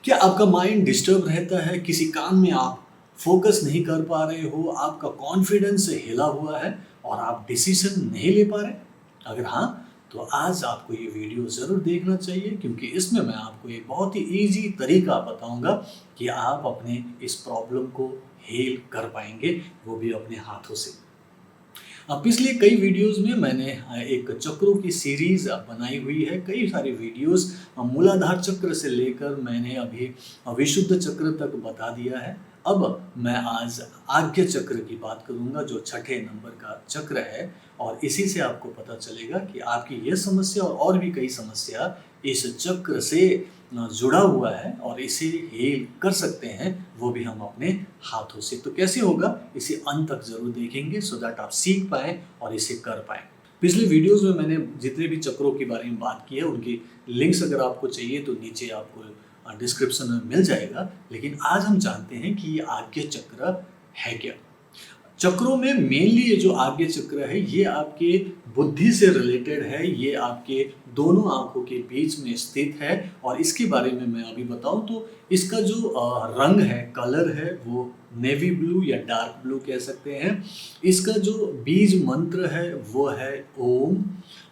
क्या आपका mind disturb रहता है? किसी काम में आप फोकस नहीं कर पा रहे हो, आपका कॉन्फिडेंस हिला हुआ है और आप डिसीजन नहीं ले पा रहे? अगर हाँ, तो आज आपको ये वीडियो ज़रूर देखना चाहिए क्योंकि इसमें मैं आपको एक बहुत ही ईज़ी तरीका बताऊँगा कि आप अपने इस प्रॉब्लम को हील कर पाएँगे, वो भी अपने हाथों से। पिछले कई वीडियोज़ में मैंने एक चक्रों की सीरीज़ बनाई हुई है, कई सारी वीडियोज़ मूलाधार चक्र से लेकर मैंने अभी विशुद्ध चक्र तक बता दिया है। अब मैं आज आज्ञा चक्र की बात करूँगा जो छठे नंबर का चक्र है और इसी से आपको पता चलेगा कि आपकी ये समस्या और भी कई समस्या इस चक्र से जुड़ा हुआ है और इसे हील कर सकते हैं, वो भी हम अपने हाथों से। तो कैसे होगा इसे अंत तक ज़रूर देखेंगे सो दैट आप सीख पाएँ और इसे कर पाएँ। पिछले वीडियोज़ में मैंने जितने भी चक्रों के बारे में बात की है उनकी लिंक्स अगर आपको चाहिए तो नीचे आपको डिस्क्रिप्शन में मिल जाएगा। लेकिन आज हम जानते हैं कि ये आज्ञा चक्र है क्या? चक्रों में मेनली ये जो आज्ञा चक्र है ये आपके बुद्धि से रिलेटेड है, ये आपके दोनों आँखों के बीच में स्थित है और इसके बारे में मैं अभी बताऊँ तो इसका जो रंग है, कलर है वो नेवी ब्लू या डार्क ब्लू कह सकते हैं। इसका जो बीज मंत्र है वो है ओम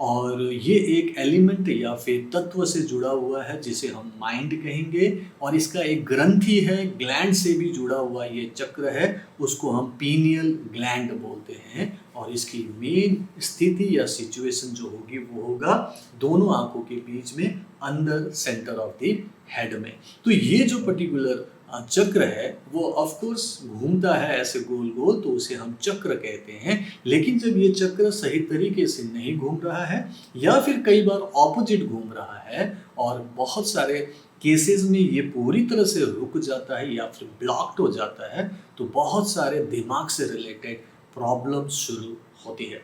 और ये एक एलिमेंट या फिर तत्व से जुड़ा हुआ है जिसे हम माइंड कहेंगे और इसका एक ग्रंथि है, ग्लैंड से भी जुड़ा हुआ ये चक्र है, उसको हम पीनियल ग्लैंड बोलते हैं और इसकी मेन स्थिति या सिचुएशन जो होगी वो होगा दोनों आंखों के बीच में अंदर सेंटर ऑफ द हेड में। तो ये जो पर्टिकुलर चक्र है वो ऑफ कोर्स घूमता है ऐसे गोल गोल तो उसे हम चक्र कहते हैं। लेकिन जब ये चक्र सही तरीके से नहीं घूम रहा है या फिर कई बार ऑपोजिट घूम रहा है और बहुत सारे केसेस में ये पूरी तरह से रुक जाता है या फिर ब्लॉक्ड हो जाता है तो बहुत सारे दिमाग से रिलेटेड प्रॉब्लम्स शुरू होती है।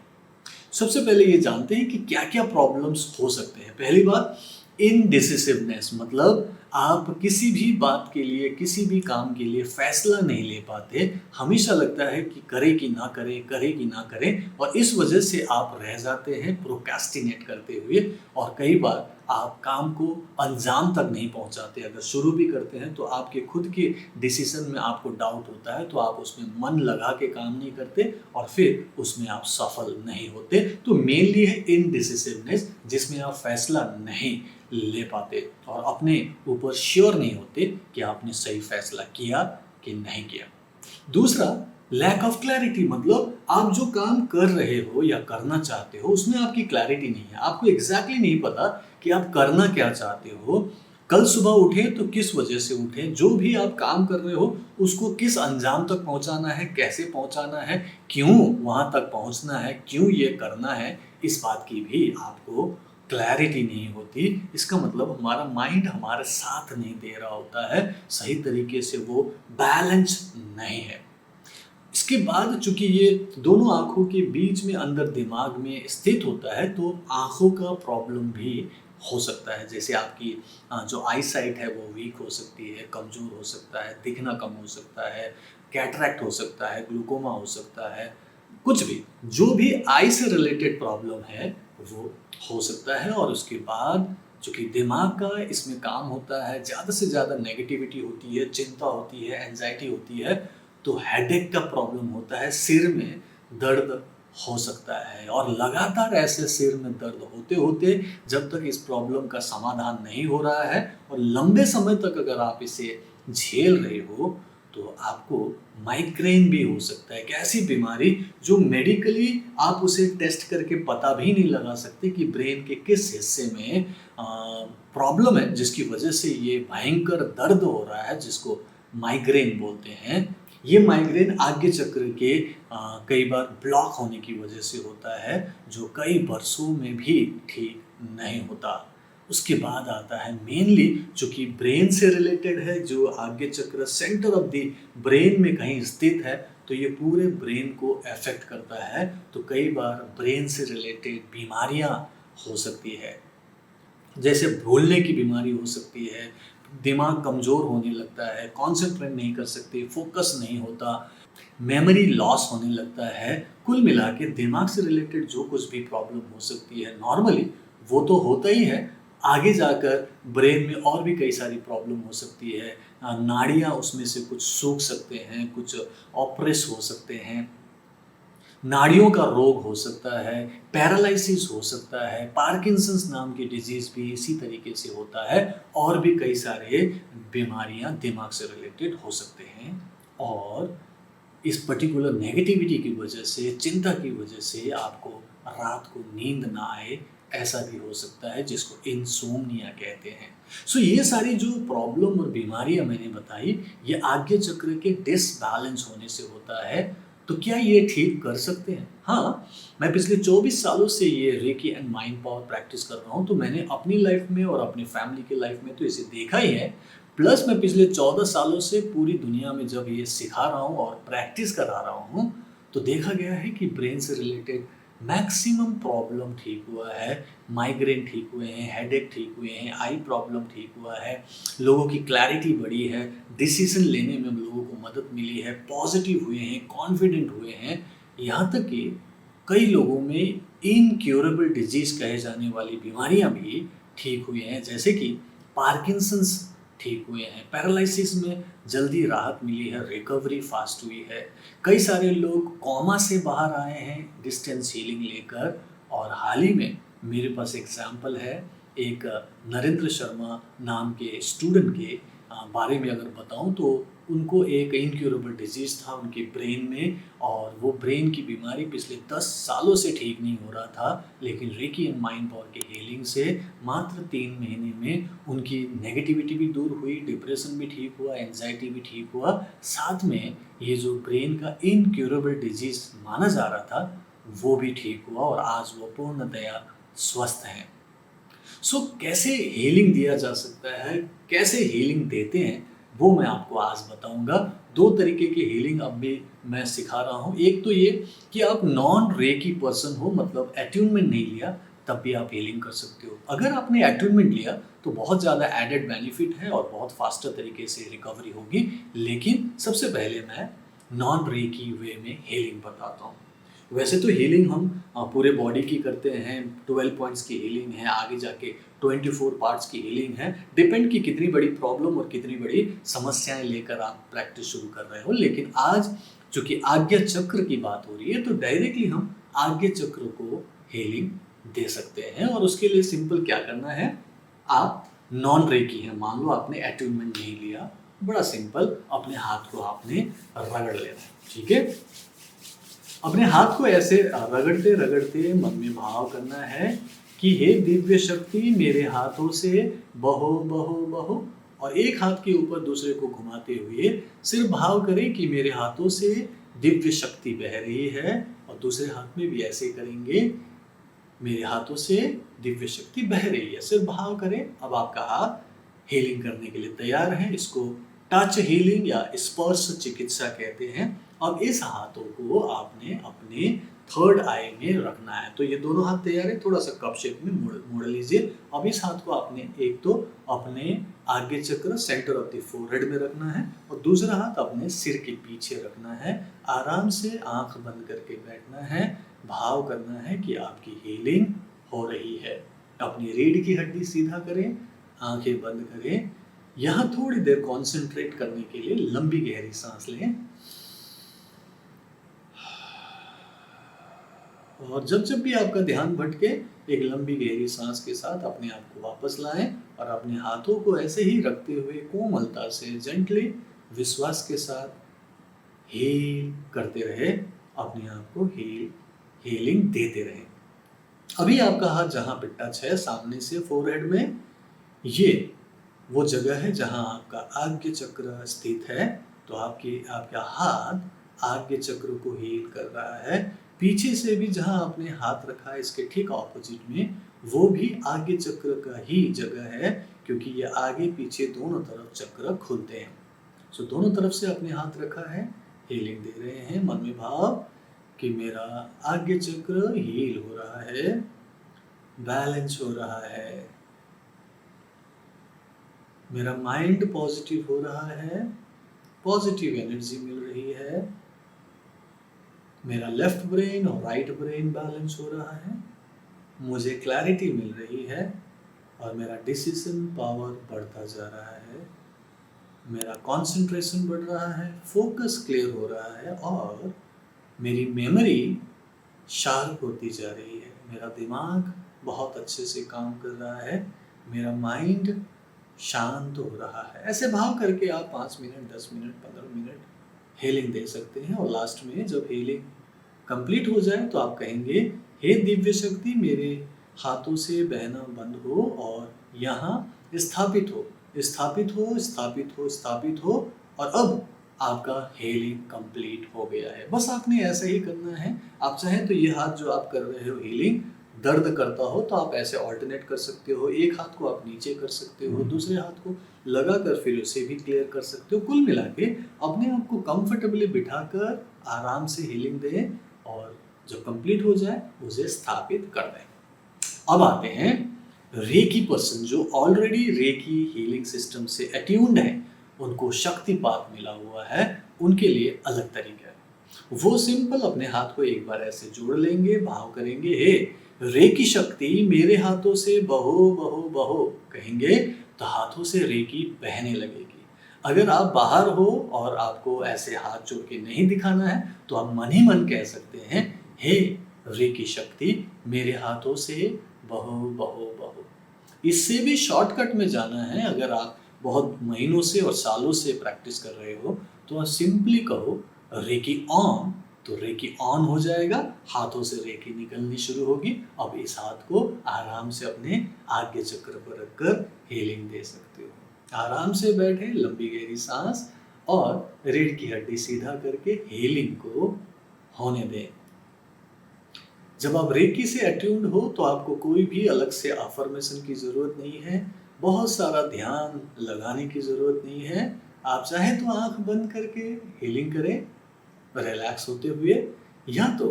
सबसे पहले ये जानते हैं कि क्या क्या प्रॉब्लम्स हो सकते हैं। पहली बात इनडिसिसिवनेस, मतलब आप किसी भी बात के लिए किसी भी काम के लिए फैसला नहीं ले पाते, हमेशा लगता है कि करें कि ना करें, करें कि ना करें और इस वजह से आप रह जाते हैं प्रोक्रेस्टिनेट करते हुए और कई बार आप काम को अंजाम तक नहीं पहुंचाते। अगर शुरू भी करते हैं तो आपके खुद के डिसीजन में आपको डाउट होता है तो आप उसमें मन लगा के काम नहीं करते और फिर उसमें आप सफल नहीं होते। तो मेनली है इनडिसिसिवनेस जिसमें आप फैसला नहीं ले पाते और अपने ऊपर श्योर नहीं होते कि आपने सही फैसला किया कि नहीं किया। दूसरा लैक ऑफ क्लैरिटी, मतलब आप जो काम कर रहे हो या करना चाहते हो उसमें आपकी क्लैरिटी नहीं है, आपको एग्जैक्टली नहीं पता कि आप करना क्या चाहते हो। कल सुबह उठे तो किस वजह से उठे, जो भी आप काम कर रहे हो उसको किस अंजाम तक पहुंचाना है, कैसे पहुंचाना है, क्यों वहां तक पहुंचना है, क्यों ये करना है, इस बात की भी आपको क्लैरिटी नहीं होती। इसका मतलब हमारा माइंड हमारे साथ नहीं दे रहा होता है, सही तरीके से वो बैलेंस नहीं है। इसके बाद चूंकि ये दोनों आँखों के बीच में अंदर दिमाग में स्थित होता है तो आँखों का प्रॉब्लम भी हो सकता है। जैसे आपकी जो आई साइट है वो वीक हो सकती है, कमज़ोर हो सकता है, दिखना कम हो सकता है, कैटरैक्ट हो सकता है, ग्लूकोमा हो सकता है, कुछ भी जो भी आई से रिलेटेड प्रॉब्लम है वो हो सकता है। और उसके बाद चूँकि दिमाग का इसमें काम होता है, ज़्यादा से ज़्यादा नेगेटिविटी होती है, चिंता होती है, एंजाइटी होती है तो हेडेक का प्रॉब्लम होता है, सिर में दर्द हो सकता है और लगातार ऐसे सिर में दर्द होते होते जब तक इस प्रॉब्लम का समाधान नहीं हो रहा है और लंबे समय तक अगर आप इसे झेल रहे हो तो आपको माइग्रेन भी हो सकता है। एक ऐसी बीमारी जो मेडिकली आप उसे टेस्ट करके पता भी नहीं लगा सकते कि ब्रेन के किस हिस्से में प्रॉब्लम है जिसकी वजह से ये भयंकर दर्द हो रहा है जिसको माइग्रेन बोलते हैं। ये माइग्रेन आज्ञा चक्र के कई बार ब्लॉक होने की वजह से होता है जो कई वर्षों में भी ठीक नहीं होता। उसके बाद आता है मेनली चूँकि ब्रेन से रिलेटेड है, जो आज्ञा चक्र सेंटर ऑफ द ब्रेन में कहीं स्थित है तो ये पूरे ब्रेन को अफेक्ट करता है। तो कई बार ब्रेन से रिलेटेड बीमारियां हो सकती है, जैसे भूलने की बीमारी हो सकती है, दिमाग कमज़ोर होने लगता है, कॉन्सेंट्रेट नहीं कर सकते, फोकस नहीं होता, मेमोरी लॉस होने लगता है। कुल मिला के दिमाग से रिलेटेड जो कुछ भी प्रॉब्लम हो सकती है नॉर्मली वो तो होता ही है, आगे जाकर ब्रेन में और भी कई सारी प्रॉब्लम हो सकती है। नाड़ियाँ उसमें से कुछ सूख सकते हैं, कुछ ऑप्रेस हो सकते हैं, नाड़ियों का रोग हो सकता है, पैरालिसिस हो सकता है, पार्किंसंस नाम की डिजीज़ भी इसी तरीके से होता है और भी कई सारे बीमारियाँ दिमाग से रिलेटेड हो सकते हैं। और इस पर्टिकुलर नेगेटिविटी की वजह से, चिंता की वजह से आपको रात को नींद ना आए, ऐसा भी हो सकता है जिसको इंसोम्निया कहते हैं। सो ये सारी जो प्रॉब्लम और बीमारियाँ मैंने बताई, ये आज्ञा चक्र के डिसबैलेंस होने से होता है। तो क्या ये ठीक कर सकते हैं? हाँ, मैं पिछले 24 सालों से ये recce and mind power practice कर रहा हूँ, तो मैंने अपनी लाइफ में और अपनी फैमिली की लाइफ में तो इसे देखा ही है। प्लस मैं पिछले 14 सालों से पूरी दुनिया में जब ये सिखा रहा हूँ और प्रैक्टिस करा रहा हूँ, तो देखा गया है कि ब्रेन से रिलेटेड मैक्सिमम प्रॉब्लम ठीक हुआ है, माइग्रेन ठीक हुए हैं, हेडेक ठीक हुए हैं, आई प्रॉब्लम ठीक हुआ है, लोगों की क्लैरिटी बढ़ी है, डिसीजन लेने में लोगों को मदद मिली है, पॉजिटिव हुए हैं, कॉन्फिडेंट हुए हैं, यहाँ तक कि कई लोगों में इनक्योरेबल डिजीज़ कहे जाने वाली बीमारियाँ भी ठीक हुई हैं, जैसे कि पार्किंसंस ठीक हुए हैं, पैरालिसिस में जल्दी राहत मिली है, रिकवरी फास्ट हुई है, कई सारे लोग कोमा से बाहर आए हैं डिस्टेंस हीलिंग लेकर। और हाल ही में मेरे पास एग्जाम्पल है एक नरेंद्र शर्मा नाम के स्टूडेंट के बारे में अगर बताऊं, तो उनको एक इनक्योरेबल डिजीज़ था उनके ब्रेन में, और वो ब्रेन की बीमारी पिछले 10 सालों से ठीक नहीं हो रहा था, लेकिन रेकी एंड माइंड पावर के हीलिंग से मात्र 3 महीने में उनकी नेगेटिविटी भी दूर हुई, डिप्रेशन भी ठीक हुआ, एंजाइटी भी ठीक हुआ, साथ में ये जो ब्रेन का इनक्योरेबल डिजीज़ माना जा रहा था, वो भी ठीक हुआ और आज वो पूर्णतया स्वस्थ हैं। सो कैसे हीलिंग दिया जा सकता है, कैसे हीलिंग देते हैं, वो मैं आपको आज बताऊंगा। 2 तरीके की हीलिंग अब भी मैं सिखा रहा हूँ। एक तो ये कि आप नॉन रेकी पर्सन हो, मतलब अट्यूनमेंट नहीं लिया, तब भी आप हीलिंग कर सकते हो। अगर आपने अट्यूनमेंट लिया तो बहुत ज़्यादा एडेड बेनिफिट है और बहुत फास्टर तरीके से रिकवरी होगी। लेकिन सबसे पहले मैं नॉन रेकी वे में हीलिंग बताता हूँ। वैसे तो हीलिंग हम पूरे बॉडी की करते हैं, 12 पॉइंट्स की हीलिंग है, आगे जाके 24 पार्ट्स की हीलिंग है, डिपेंड कि कितनी बड़ी प्रॉब्लम और कितनी बड़ी समस्याएं लेकर आप प्रैक्टिस शुरू कर रहे हो। लेकिन आज चूंकि आज्ञा चक्र की बात हो रही है, तो डायरेक्टली हम आज्ञा चक्र को हीलिंग दे सकते हैं। और उसके लिए सिंपल क्या करना है, आप नॉन रेकी हैं, मान लो आपने अट्यूनमेंट नहीं लिया, बड़ा सिंपल, अपने हाथ को आपने रगड़ लेना है, ठीक है। अपने हाथ को ऐसे रगड़ते रगड़ते मन में भाव करना है कि हे दिव्य शक्ति मेरे हाथों से बहो बहो बहो, और एक हाथ के ऊपर दूसरे को घुमाते हुए सिर्फ भाव करें कि मेरे हाथों से दिव्य शक्ति बह रही है, और दूसरे हाथ में भी ऐसे करेंगे, मेरे हाथों से दिव्य शक्ति बह रही है, सिर्फ भाव करें। अब आपका हाथ हीलिंग करने के लिए तैयार है। इसको टच हीलिंग या स्पर्श चिकित्सा कहते हैं। अब इस हाथों को आपने अपने थर्ड आई में रखना है। तो ये दोनों हाथ तैयार है, थोड़ा सा कप शेप में मोड़ लीजिए। अब इस हाथ को आपने एक तो अपने आज्ञा चक्र सेंटर ऑफ द फोरहेड में रखना है, और दूसरा हाथ अपने सिर के पीछे रखना है। आराम से आंख बंद करके बैठना है, भाव करना है कि आपकी हीलिंग हो रही है। अपनी रीढ़ की हड्डी सीधा करें, आंखें बंद करें। यहाँ थोड़ी देर कॉन्सेंट्रेट करने के लिए लंबी गहरी सांस लें, और जब जब भी आपका ध्यान भटके, एक लंबी गहरी सांस के साथ अपने आप को वापस लाएं, और अपने हाथों को ऐसे ही रखते हुए कोमलता से जेंटली विश्वास के साथ हील करते रहे, अपने आप को हीलिंग देते रहे। अभी आपका हाथ जहाँ पे टच है सामने से फोरहेड में, ये वो जगह है जहाँ आपका आज्ञा चक्र स्थित है। तो आपका हाथ आज्ञा चक्र को हील कर रहा है। पीछे से भी जहाँ आपने हाथ रखा है इसके ठीक ऑपोजिट में, वो भी आज्ञा चक्र का ही जगह है, क्योंकि ये आगे पीछे दोनों तरफ चक्र खुलते हैं। सो दोनों तरफ से अपने हाथ रखा है, हीलिंग दे रहे हैं, मन में भाव कि मेरा आज्ञा चक्र हील हो रहा है, बैलेंस हो रहा है, मेरा माइंड पॉजिटिव हो रहा है, पॉजिटिव एनर्जी मिल रही है, मेरा लेफ्ट ब्रेन और राइट ब्रेन बैलेंस हो रहा है, मुझे क्लैरिटी मिल रही है, और मेरा डिसीजन पावर बढ़ता जा रहा है, मेरा कंसंट्रेशन बढ़ रहा है, फोकस क्लियर हो रहा है और मेरी मेमोरी शार्प होती जा रही है, मेरा दिमाग बहुत अच्छे से काम कर रहा है, मेरा माइंड शांत हो रहा है। ऐसे भाव करके आप 5 मिनट, 10 मिनट, 15 मिनट हीलिंग दे सकते हैं और लास्ट में जब हीलिंग कंप्लीट हो जाए तो आप कहेंगे, हे दिव्य शक्ति मेरे हाथों से बहना बंद हो और यहाँ स्थापित हो, स्थापित हो, स्थापित हो, स्थापित हो और अब आपका हीलिंग कंप्लीट हो गया है। बस आपने ऐसा ही करना है। आप चाहें तो ये हाथ जो आप कर रहे हो हीलिंग दर्द करता हो तो आप ऐसे ऑल्टरनेट कर सकते हो, एक हाथ को आप नीचे कर सकते हो, दूसरे हाथ को लगा कर फिर उसे भी क्लियर कर सकते हो। कुल मिला के अपने आप को कंफर्टेबली बिठाकर आराम से हीलिंग दें और जब कंप्लीट हो जाए उसे स्थापित कर दें। अब आते हैं रेकी पर्सन जो ऑलरेडी रेकी हीलिंग सिस्टम से अट्यून्ड है, उनको शक्तिपात मिला हुआ है, उनके लिए अलग तरीका है। वो सिंपल अपने हाथ को एक बार ऐसे जोड़ लेंगे, भाव करेंगे, हे रेकी शक्ति मेरे हाथों से बहो बहो बहो, कहेंगे तो हाथों से रेकी बहने लगेगी। अगर आप बाहर हो और आपको ऐसे हाथ जोड़ के नहीं दिखाना है तो आप मन ही मन कह सकते हैं, हे रेकी शक्ति मेरे हाथों से बहो बहो बहो। इससे भी शॉर्टकट में जाना है, अगर आप बहुत महीनों से और सालों से प्रैक्टिस कर रहे हो तो आप सिंपली कहो रेकी ऑन, तो रेकी ऑन हो जाएगा, हाथों से रेकी निकलनी शुरू होगी। अब इस हाथ को आराम से अपने आज्ञा चक्र पर रखकर हीलिंग दे सकते हो। आराम से बैठे, लंबी गहरी सांस और रीढ़ की हड्डी सीधा करके हीलिंग को होने दें। जब आप रेकी से अट्यून्ड हो तो आपको कोई भी अलग से अफर्मेशन की ज़रूरत नहीं है, बहुत सारा ध्यान लगाने की ज़रूरत नहीं है। आप चाहे तो आंख बंद करके हीलिंग करें रिलैक्स होते हुए, या तो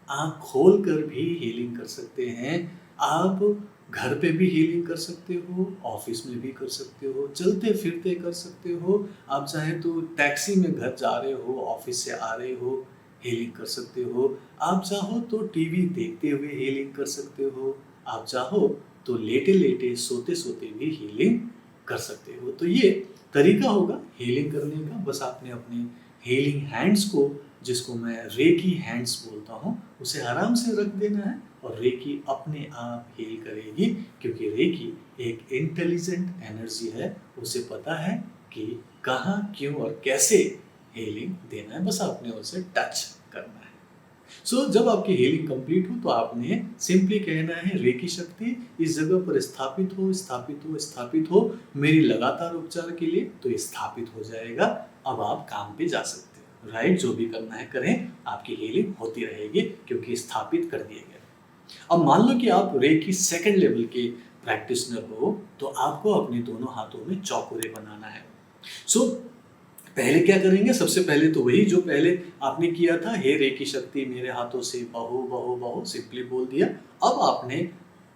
आंख खोल कर भी हीलिंग कर सकते हैं। आप घर पे भी हीलिंग कर सकते हो, ऑफिस में भी कर सकते हो, चलते फिरते कर सकते हो। आप चाहे तो टैक्सी में घर जा रहे हो, ऑफिस से आ रहे हो, हीलिंग कर सकते हो। आप चाहो तो टीवी देखते हुए हीलिंग कर सकते हो। आप चाहो तो लेटे लेटे सोते सोते भी हीलिंग कर सकते हो। तो ये तरीका होगा हीलिंग करने का। बस आपने अपने हीलिंग हैंड्स को, जिसको मैं रेकी हैंड्स बोलता हूँ, उसे आराम से रख देना है और रेकी अपने आप हील करेगी, क्योंकि रेकी एक इंटेलिजेंट एनर्जी है। उसे पता है कि कहाँ, क्यों और कैसे हीलिंग देना है, बस आपने उसे टच करना है। सो जब आपकी हीलिंग कंप्लीट हो तो आपने सिंपली कहना है, रेकी शक्ति इस जगह पर स्थापित हो, स्थापित हो, स्थापित हो मेरी लगातार उपचार के लिए। तो ये स्थापित हो जाएगा। अब आप काम पे जा सकते हो, राइट? जो भी करना है करें, आपकी हीलिंग होती रहेगी क्योंकि स्थापित कर दिया गया। अब मान लो कि आप रेकी सेकंड लेवल के प्रैक्टिशनर हो, तो आपको अपने दोनों हाथों में चौकोरे बनाना है। सो पहले क्या करेंगे? सबसे पहले तो वही जो पहले आपने किया था, हे रेकी शक्ति मेरे हाथों से बहो बहो बहो, सिंपली बोल दिया। अब आपने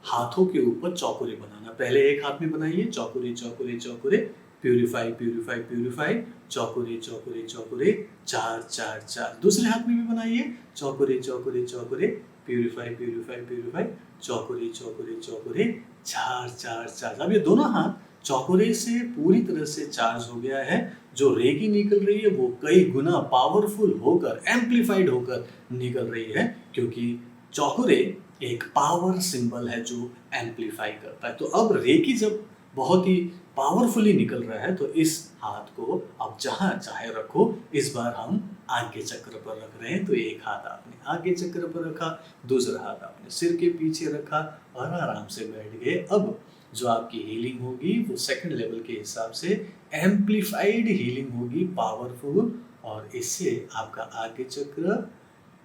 हाथों के ऊपर चौकोरे बनाना। पहले एक हाथ में बनाइए, चौकोरे चौकोरे चौकोरे, प्यूरिफाई प्यूरिफाई प्यूरिफाई, चौकोरे चौकोरे चौकोरे, चार चार चार। दूसरे हाथ में भी बनाइए, चौकोरे चौकोरे चौकोरे, प्यूरिफाई प्यूरिफाई प्यूरिफाई, चौकोरे चौकोरे चौकोरे, चार चार चार। अब ये दोनों हाथ चौकोरे से पूरी तरह से चार्ज हो गया है। जो रेकी निकल रही है वो कई गुना पावरफुल होकर, एम्पलीफाइड होकर निकल रही है, क्योंकि चौकोरे एक पावर सिंबल है जो एम्पलीफाई करता है। तो अब रेकी जब बहुत ही पावरफुली निकल रहा है तो इस हाथ को आप जहाँ चाहे रखो। इस बार हम आज्ञा चक्र पर रख रहे हैं, तो एक हाथ आपने आज्ञा चक्र पर रखा, दूसरा हाथ आपने सिर के पीछे रखा और आराम से बैठ गए। अब जो आपकी हीलिंग होगी वो सेकंड लेवल के हिसाब से एम्पलीफाइड हीलिंग होगी, पावरफुल, और इससे आपका आज्ञा चक्र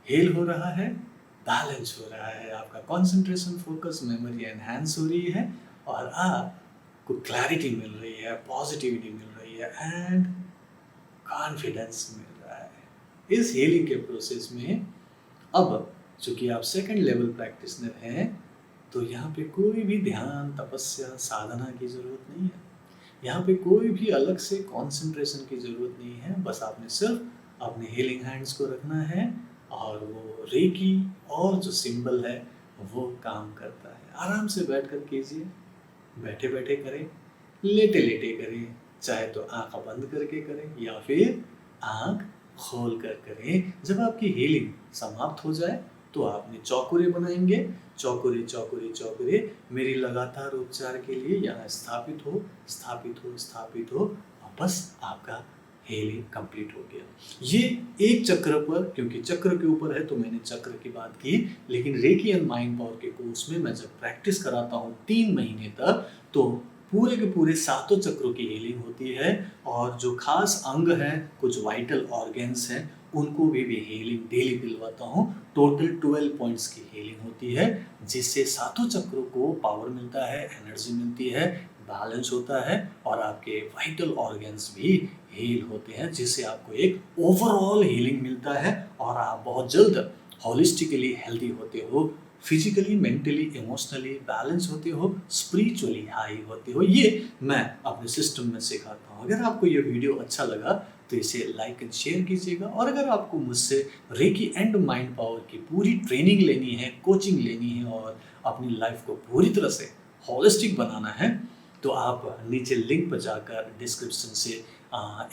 हील हो रहा है, बैलेंस हो रहा है, आपका कंसंट्रेशन, फोकस, मेमोरी एनहांस हो रही है और आपको क्लैरिटी मिल रही है, पॉजिटिविटी मिल रही है एंड कॉन्फिडेंस मिल रहा है। इस हीलिंग के प्रोसेस में अब चूंकि आप सेकंड लेवल प्रैक्टिशनर हैं, तो यहाँ पे कोई भी ध्यान, तपस्या, साधना की ज़रूरत नहीं है। यहाँ पे कोई भी अलग से कंसंट्रेशन की ज़रूरत नहीं है। बस आपने सिर्फ अपने हीलिंग हैंड्स को रखना है और वो रेकी और जो सिंबल है वो काम करता है। आराम से बैठ कर कीजिए, बैठे बैठे करें, लेटे लेटे करें, चाहे तो आँख बंद करके करें या फिर आँख खोल कर करें। जब आपकी हीलिंग समाप्त हो जाए तो आपने चौकोरे बनाएंगे, चौकोरे चौकोरे चौकोरे मेरी लगातार उपचार के लिए यहाँ स्थापित हो स्थापित हो स्थापित हो, और बस आपका हीलिंग कंप्लीट हो गया। ये एक चक्र पर, क्योंकि चक्र के ऊपर है तो मैंने चक्र की बात की, लेकिन रेकी एंड माइंड पावर के कोर्स में मैं जब प्रैक्टिस कराता हूँ 3 महीने तक, तो पूरे के पूरे सातों चक्रों की हीलिंग होती है। और जो खास अंग हैं, कुछ वाइटल ऑर्गन्स हैं, उनको भी हीलिंग डेली दिलवाता हूँ। टोटल 12 पॉइंट्स की हीलिंग होती है, जिससे सातों चक्रों को पावर मिलता है, एनर्जी मिलती है, बैलेंस होता है, और आपके वाइटल ऑर्गन्स भी हील होते हैं, जिससे आपको एक ओवरऑल हीलिंग मिलता है और आप बहुत जल्द होलिस्टिकली हेल्दी होते हो, फिजिकली, मेंटली, इमोशनली बैलेंस होते हो, स्पिरिचुअली हाई होते हो। ये मैं अपने सिस्टम में सिखाता हूँ। अगर आपको ये वीडियो अच्छा लगा तो इसे लाइक एंड शेयर कीजिएगा, और अगर आपको मुझसे रेकी एंड माइंड पावर की पूरी ट्रेनिंग लेनी है, कोचिंग लेनी है, और अपनी लाइफ को पूरी तरह से होलिस्टिक बनाना है, तो आप नीचे लिंक पर जाकर डिस्क्रिप्शन से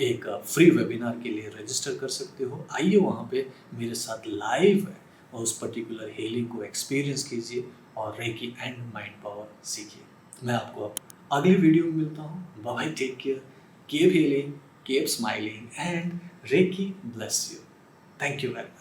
एक फ्री वेबिनार के लिए रजिस्टर कर सकते हो। आइए वहाँ पे मेरे साथ लाइव और उस पर्टिकुलर हीलिंग को एक्सपीरियंस कीजिए और रेकी एंड माइंड पावर सीखिए। मैं आपको अब अगली वीडियो में मिलता हूँ। Bye, take care, keep healing, keep smiling, and reiki bless you. Thank you very much.